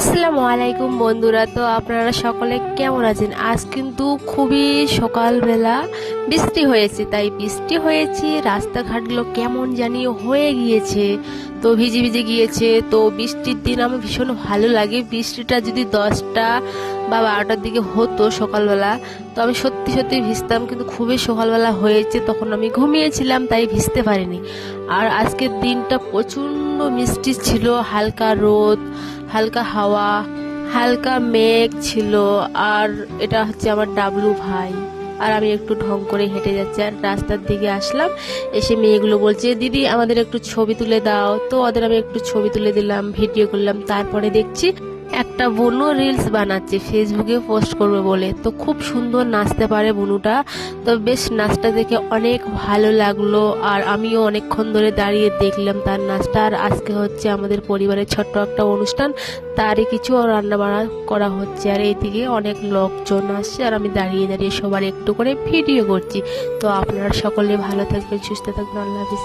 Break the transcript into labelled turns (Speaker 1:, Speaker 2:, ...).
Speaker 1: আসসালামু আলাইকুম বন্ধুরা। তো আপনারা সকলে কেমন আছেন? আজ কিন্তু খুবই সকালবেলা বৃষ্টি হয়েছে, তাই বৃষ্টি হয়েছে, রাস্তাঘাটগুলো কেমন জানি হয়ে গিয়েছে, তো ভিজে ভিজে গিয়েছে। তো বৃষ্টির দিন আমার ভীষণ ভালো লাগে। বৃষ্টিটা যদি 10টা বা 12টার দিকে হতো সকালবেলা, তো আমি সত্যি সত্যি ভিজতাম, কিন্তু খুবই সকালবেলা হয়েছে, তখন আমি ঘুমিয়েছিলাম তাই ভিজতে পারিনি। আর আজকের দিনটা প্রচণ্ড মিষ্টি ছিল, হালকা রোদ, হালকা হাওয়া, হালকা মেঘ ছিল। আর এটা হচ্ছে আমার ডাবলু ভাই, আর আমি একটু ঢং করে হেঁটে যাচ্ছি আর রাস্তার দিকে আসলাম। এসে মেয়েগুলো বলছে, দিদি আমাদের একটু ছবি তুলে দাও। তো ওদের আমি একটু ছবি তুলে দিলাম, ভিডিও করলাম। তারপরে দেখছি একটা বুনু রিলস বানাচ্ছে ফেসবুকে পোস্ট করবে বলে। তো খুব সুন্দর নাচতে পারে বুনুটা। তো বেশ নাচটা দেখে অনেক ভালো লাগলো, আর আমিও অনেকক্ষণ ধরে দাঁড়িয়ে দেখলাম তার নাচটা। আর আজকে হচ্ছে আমাদের পরিবারের ছোট্ট একটা অনুষ্ঠান, তারই কিছু রান্না বান্না করা হচ্ছে। আর এইদিকে অনেক লোকজন আসছে, আর আমি দাঁড়িয়ে দাঁড়িয়ে সবার একটু করে ভিডিও করছি। তো আপনারা সকলে ভালো থাকবেন, সুস্থ থাকবেন। আল্লাহ হাফিজ।